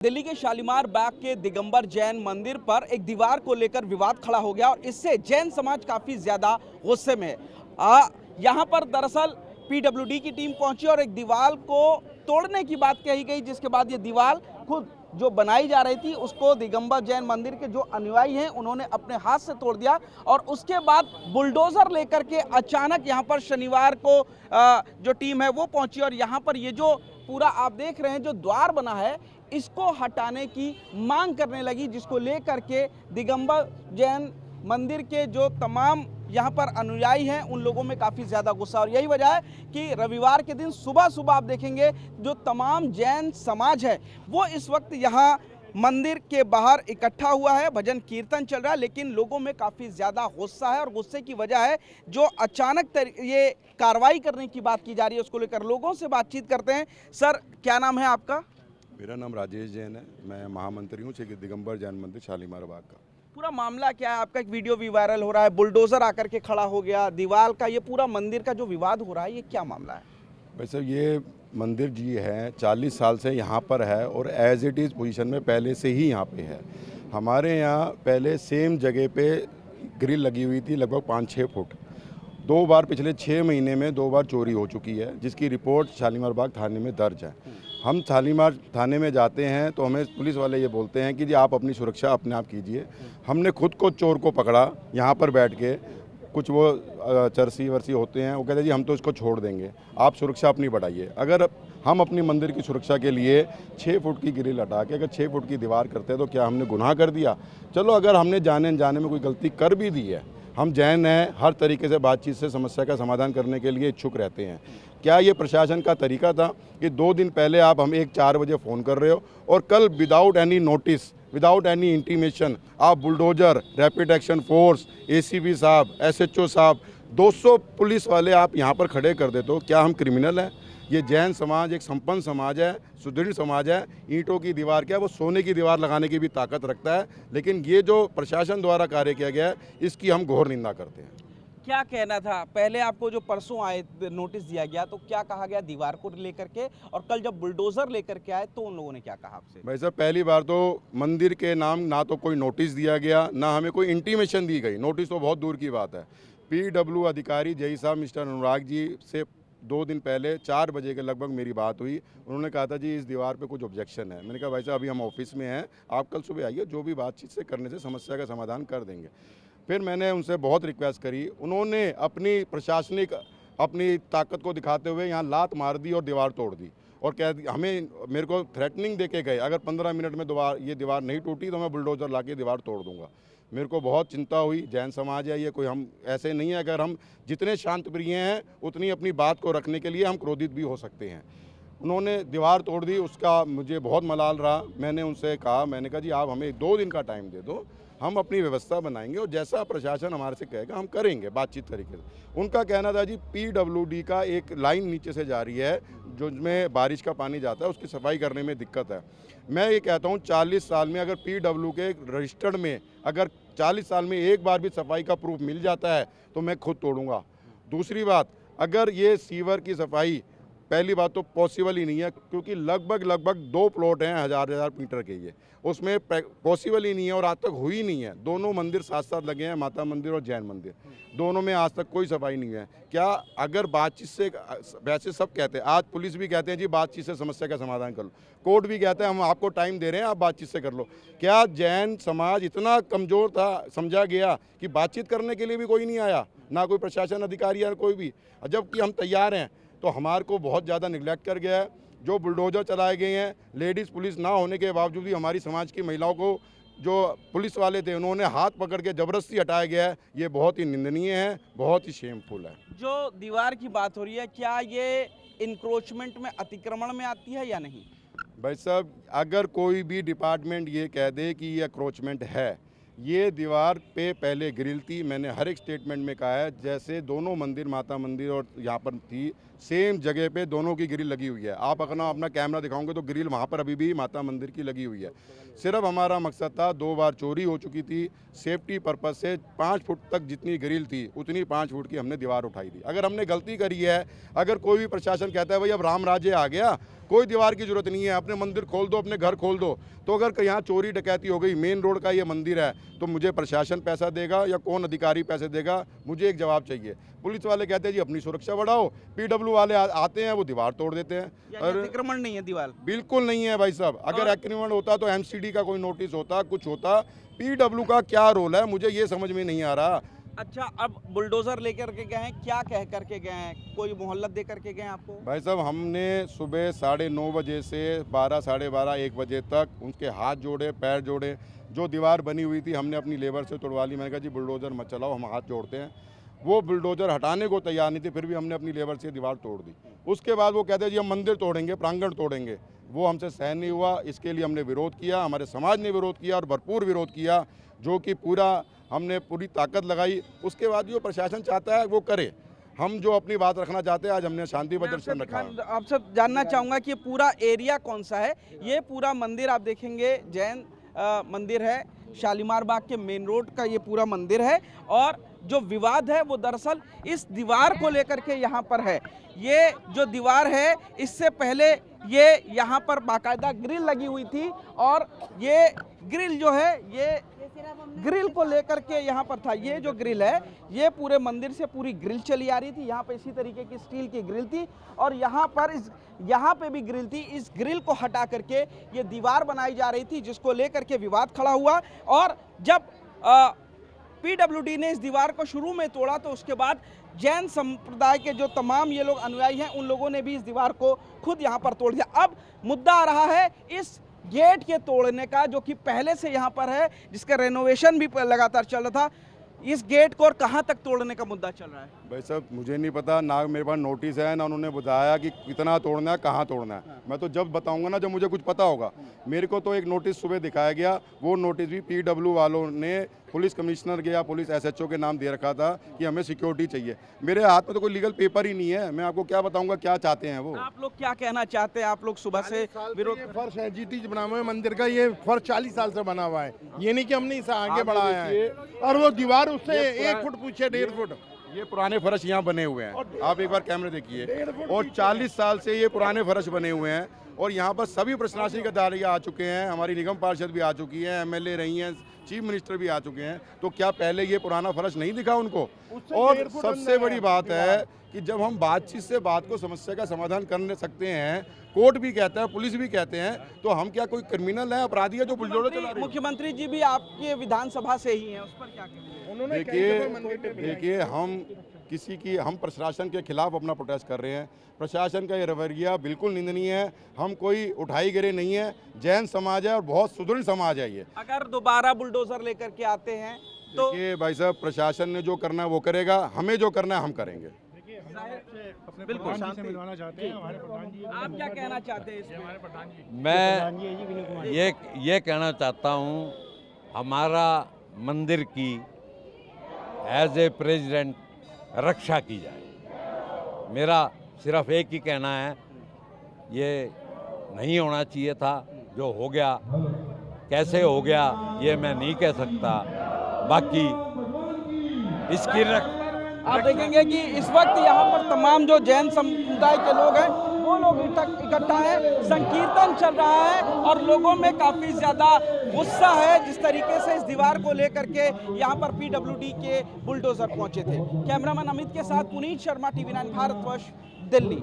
दिल्ली के शालीमार बाग के दिगंबर जैन मंदिर पर एक दीवार को लेकर विवाद खड़ा हो गया और इससे जैन समाज काफी ज्यादा गुस्से में है। यहाँ पर दरअसल पीडब्ल्यूडी की टीम पहुंची और एक दीवार को तोड़ने की बात कही गई, जिसके बाद ये दीवार खुद जो बनाई जा रही थी उसको दिगंबर जैन मंदिर के जो अनुयायी हैं उन्होंने अपने हाथ से तोड़ दिया और उसके बाद बुलडोजर लेकर के अचानक यहाँ पर शनिवार को जो टीम है वो पहुंची और यहाँ पर ये जो पूरा आप देख रहे हैं जो द्वार बना है इसको हटाने की मांग करने लगी, जिसको लेकर के दिगंबर जैन मंदिर के जो तमाम यहाँ पर अनुयायी हैं उन लोगों में काफ़ी ज़्यादा गुस्सा। और यही वजह है कि रविवार के दिन सुबह सुबह आप देखेंगे जो तमाम जैन समाज है वो इस वक्त यहाँ मंदिर के बाहर इकट्ठा हुआ है, भजन कीर्तन चल रहा है, लेकिन लोगों में काफ़ी ज़्यादा गुस्सा है और गुस्से की वजह है जो अचानक ये कार्रवाई करने की बात की जा रही है उसको लेकर। लोगों से बातचीत करते हैं। सर, क्या नाम है आपका? मेरा नाम राजेश जैन है, मैं महामंत्री हूँ श्री दिगंबर जैन मंदिर शालीमार बाग का। पूरा मामला क्या है? आपका एक वीडियो भी वायरल हो रहा है, बुलडोजर आकर के खड़ा हो गया, दीवार का, ये पूरा मंदिर का जो विवाद हो रहा है ये क्या मामला है? वैसे ये मंदिर जी है 40 साल से यहाँ पर है और एज इट इज़ पोजीशन में पहले से ही यहाँ पे है। हमारे यहाँ पहले सेम जगह पे ग्रिल लगी हुई थी लगभग 5-6 फुट। 2 बार पिछले 6 महीने में 2 बार चोरी हो चुकी है, जिसकी रिपोर्ट शालीमार बाग थाने में दर्ज है। हम शालीमार थाने में जाते हैं तो हमें पुलिस वाले ये बोलते हैं कि जी आप अपनी सुरक्षा अपने आप कीजिए। हमने खुद को चोर को पकड़ा यहाँ पर बैठ के, कुछ वो चरसी वरसी होते हैं, वो कहते हैं जी हम तो इसको छोड़ देंगे, आप सुरक्षा अपनी बढ़ाइए। अगर हम अपनी मंदिर की सुरक्षा के लिए 6 फुट की ग्रिल हटा के अगर 6 फुट की दीवार करते हैं तो क्या हमने गुनाह कर दिया? चलो अगर हमने जाने अनजाने में कोई गलती कर भी दी है, हम जैन हैं, हर तरीके से बातचीत से समस्या का समाधान करने के लिए इच्छुक रहते हैं। क्या ये प्रशासन का तरीका था कि 2 दिन पहले आप हमें 4 बजे फ़ोन कर रहे हो और कल without any notice, without any intimation आप bulldozer, rapid action force, ACP साहब, एसएचओ साहब, 200 पुलिस वाले आप यहाँ पर खड़े कर देते हो? क्या हम क्रिमिनल हैं? ये जैन समाज एक संपन्न समाज है, सुदृढ़ समाज है। ईंटों की दीवार क्या है, वो सोने की दीवार लगाने की भी ताकत रखता है, लेकिन ये जो प्रशासन द्वारा कार्य किया गया है इसकी हम घोर निंदा करते हैं। क्या कहना था? पहले आपको जो परसों आए नोटिस दिया गया तो क्या कहा गया दीवार को लेकर के, और कल जब बुलडोजर लेकर के आए तो उन लोगों ने क्या कहा आपसे? भाई साहब, पहली बार तो मंदिर के नाम ना तो कोई नोटिस दिया गया, ना हमें कोई इंटीमेशन दी गई। नोटिस तो बहुत दूर की बात है। पीडब्ल्यू अधिकारी जय साहब मिस्टर अनुराग जी से 2 दिन पहले 4 बजे के लगभग मेरी बात हुई। उन्होंने कहा था जी इस दीवार पे कुछ ऑब्जेक्शन है। मैंने कहा भाई साहब अभी हम ऑफिस में हैं, आप कल सुबह आइए, जो भी बातचीत से करने से समस्या का समाधान कर देंगे। फिर मैंने उनसे बहुत रिक्वेस्ट करी, उन्होंने अपनी प्रशासनिक अपनी ताकत को दिखाते हुए यहाँ लात मार दी और दीवार तोड़ दी और कह हमें मेरे को थ्रेटनिंग दे के गए, अगर 15 मिनट में ये दीवार नहीं टूटी तो मैं बुलडोजर ला के दीवार तोड़ दूँगा। मेरे को बहुत चिंता हुई। जैन समाज है ये, कोई हम ऐसे नहीं है, अगर हम जितने शांत प्रिय हैं उतनी अपनी बात को रखने के लिए हम क्रोधित भी हो सकते हैं। उन्होंने दीवार तोड़ दी, उसका मुझे बहुत मलाल रहा। मैंने उनसे कहा, मैंने कहा जी आप हमें 2 दिन का टाइम दे दो, हम अपनी व्यवस्था बनाएंगे और जैसा प्रशासन हमारे से कहेगा हम करेंगे बातचीत तरीके से। उनका कहना था जी पीडब्ल्यूडी का एक लाइन नीचे से जा रही है जो जिसमें बारिश का पानी जाता है, उसकी सफाई करने में दिक्कत है। मैं ये कहता हूँ 40 साल में अगर पीडब्ल्यू के रजिस्टर्ड में अगर 40 साल में एक बार भी सफाई का प्रूफ मिल जाता है तो मैं खुद तोड़ूंगा। दूसरी बात, अगर ये सीवर की सफाई, पहली बात तो पॉसिबल ही नहीं है क्योंकि लगभग 2 प्लॉट हैं 1000 मीटर के, ये उसमें पॉसिबल ही नहीं है और आज तक हुई नहीं है। दोनों मंदिर साथ साथ लगे हैं, माता मंदिर और जैन मंदिर, दोनों में आज तक कोई सफाई नहीं है। क्या अगर बातचीत से, वैसे सब कहते हैं, आज पुलिस भी कहते हैं जी बातचीत से समस्या का समाधान कर लो, कोर्ट भी कहते हैं हम आपको टाइम दे रहे हैं आप बातचीत से कर लो। क्या जैन समाज इतना कमज़ोर था, समझा गया कि बातचीत करने के लिए भी कोई नहीं आया, ना कोई प्रशासन अधिकारी या कोई भी, जबकि हम तैयार हैं? तो हमारे को बहुत ज़्यादा निगलेक्ट कर गया है। जो बुलडोजर चलाए गए हैं, लेडीज़ पुलिस ना होने के बावजूद भी हमारी समाज की महिलाओं को जो पुलिस वाले थे उन्होंने हाथ पकड़ के ज़बरदस्ती हटाया गया है, ये बहुत ही निंदनीय है, बहुत ही शेमफुल है। जो दीवार की बात हो रही है, क्या ये इंक्रोचमेंट में, अतिक्रमण में आती है या नहीं? भाई साहब, अगर कोई भी डिपार्टमेंट ये कह दे कि ये अक्रोचमेंट है, ये दीवार पे पहले ग्रिल थी। मैंने हर एक स्टेटमेंट में कहा है, जैसे दोनों मंदिर, माता मंदिर और यहाँ पर थी, सेम जगह पे दोनों की ग्रिल लगी हुई है। आप अगर अपना कैमरा दिखाओगे तो ग्रिल वहाँ पर अभी भी माता मंदिर की लगी हुई है। सिर्फ हमारा मकसद था, 2 बार चोरी हो चुकी थी, सेफ्टी पर्पज़ से 5 फुट तक जितनी ग्रिल थी उतनी 5 फुट की हमने दीवार उठाई थी। अगर हमने गलती करी है, अगर कोई भी प्रशासन कहता है भाई अब राम राज्य आ गया, कोई दीवार की जरूरत नहीं है, अपने मंदिर खोल दो, अपने घर खोल दो, तो अगर यहाँ चोरी डकैती हो गई, मेन रोड का ये मंदिर है, तो मुझे प्रशासन पैसा देगा या कौन अधिकारी पैसे देगा? मुझे एक जवाब चाहिए। पुलिस वाले कहते हैं जी अपनी सुरक्षा बढ़ाओ, पीडब्ल्यू वाले आते हैं वो दीवार तोड़ देते हैं। और अतिक्रमण नहीं है दीवार? बिल्कुल नहीं है भाई साहब। अगर अतिक्रमण होता तो एमसीडी का कोई नोटिस होता, कुछ होता। पीडब्ल्यू का क्या रोल है मुझे ये समझ में नहीं आ रहा। अच्छा, अब बुलडोजर लेकर के गए हैं, क्या कह करके गए हैं? कोई मोहल्लत दे करके गए हैं आपको? भाई साहब हमने सुबह 9:30 बजे से 12, 12:30, 1 बजे तक उनके हाथ जोड़े, पैर जोड़े। जो दीवार बनी हुई थी हमने अपनी लेबर से तोड़वा ली। मैंने कहा जी बुलडोजर मत चलाओ, हम हाथ जोड़ते हैं। वो बुलडोजर हटाने को तैयार नहीं थे, फिर भी हमने अपनी लेबर से दीवार तोड़ दी। उसके बाद वो कहते हैं जी हम मंदिर तोड़ेंगे, प्रांगण तोड़ेंगे। वो हमसे सहन नहीं हुआ, इसके लिए हमने विरोध किया, हमारे समाज ने विरोध किया और भरपूर विरोध किया, जो कि हमने पूरी ताकत लगाई। उसके बाद जो प्रशासन चाहता है वो करे, हम जो अपनी बात रखना चाहते हैं, आज हमने शांति प्रदर्शन रखा। आपसे जानना चाहूँगा कि पूरा एरिया कौन सा है? ये पूरा मंदिर आप देखेंगे जैन मंदिर है, शालीमार बाग के मेन रोड का ये पूरा मंदिर है। और जो विवाद है वो दरअसल इस दीवार को लेकर के यहाँ पर है। ये जो दीवार है, इससे पहले ये यहाँ पर बाकायदा ग्रिल लगी हुई थी और ये ग्रिल जो है ये ग्रिल को लेकर के यहाँ पर था। ये जो ग्रिल है ये पूरे मंदिर से पूरी ग्रिल चली आ रही थी। यहाँ पे इसी तरीके की स्टील की ग्रिल थी और यहाँ पे भी ग्रिल थी। इस ग्रिल को हटा करके ये दीवार बनाई जा रही थी, जिसको लेकर के विवाद खड़ा हुआ। और जब पीडब्ल्यूडी ने इस दीवार को शुरू में तोड़ा तो उसके बाद जैन संप्रदाय के जो तमाम ये लोग अनुयायी हैं उन लोगों ने भी इस दीवार को खुद यहाँ पर तोड़ दिया। अब मुद्दा आ रहा है इस गेट के तोड़ने का, जो कि पहले से यहाँ पर है, जिसका रेनोवेशन भी लगातार चल रहा था। इस गेट को और कहाँ तक तोड़ने का मुद्दा चल रहा है? भाई साहब मुझे नहीं पता, ना मेरे पास नोटिस है, ना उन्होंने बताया कि कितना तोड़ना है, कहाँ तोड़ना है। मैं तो जब बताऊंगा ना, जब मुझे कुछ पता होगा। मेरे को तो एक नोटिस सुबह दिखाया गया, वो नोटिस भी पीडब्ल्यू वालों ने पुलिस कमिश्नर के या पुलिस एसएचओ के नाम दे रखा था कि हमें सिक्योरिटी चाहिए। मेरे हाथ में तो कोई लीगल पेपर ही नहीं है, मैं आपको क्या बताऊंगा क्या चाहते हैं वो। आप लोग क्या कहना चाहते हैं? आप लोग सुबह से विरोध फर्श है, जीटी बना हुआ है मंदिर का, ये फर्श 40 साल से बना हुआ है। ये नहीं कि हमने इसे आगे बढ़ाया है। और वो दीवार उससे 1 फुट पीछे 1.5 फुट ये पुराने फर्श यहाँ बने हुए हैं, आप एक बार कैमरे देखिए। और 40 साल से ये पुराने फर्श बने हुए हैं और यहाँ पर सभी प्रशासनिक अधिकारी आ चुके हैं, हमारी निगम पार्षद भी आ चुकी है, एमएलए रही हैं, चीफ मिनिस्टर भी आ चुके हैं। तो क्या पहले ये पुराना फर्श नहीं दिखा उनको? और सबसे बड़ी बात है कि जब हम बातचीत से बात को समस्या का समाधान कर सकते हैं, कोर्ट भी कहता है, पुलिस भी कहते हैं, तो हम क्या कोई क्रिमिनल है, अपराधी है जो बुलडोजर चला रहे हैं? मुख्यमंत्री जी भी आपके विधानसभा से ही हैं, उस पर क्या कहेंगे? देखिए हम प्रशासन के खिलाफ अपना प्रोटेस्ट कर रहे हैं। प्रशासन का ये रवैया बिल्कुल निंदनीय है। हम कोई उठाई गिरे नहीं है, जैन समाज है और बहुत सुदृढ़ समाज है ये। अगर दोबारा बुलडोजर लेकर के आते हैं तो देखिए भाई साहब, प्रशासन ने जो करना है वो करेगा, हमें जो करना है हम करेंगे। बिल्कुल शांति मिलवाना चाहते हैं हमारे प्रधान जी। आप क्या कहना चाहते हैं इसमें? मैं ये कहना चाहता हूँ, हमारा मंदिर की एज ए प्रेसिडेंट रक्षा की जाए। मेरा सिर्फ एक ही कहना है, ये नहीं होना चाहिए था। जो हो गया, कैसे हो गया ये मैं नहीं कह सकता। बाकी इसकी आप देखेंगे कि इस वक्त यहाँ पर तमाम जो जैन समुदाय के लोग हैं वो लोग इकट्ठा है, संकीर्तन चल रहा है और लोगों में काफ़ी ज़्यादा गुस्सा है जिस तरीके से इस दीवार को लेकर के यहाँ पर पीडब्ल्यूडी के बुलडोजर पहुँचे थे। कैमरामैन अमित के साथ पुनीत शर्मा, TV9 भारतवर्ष, दिल्ली।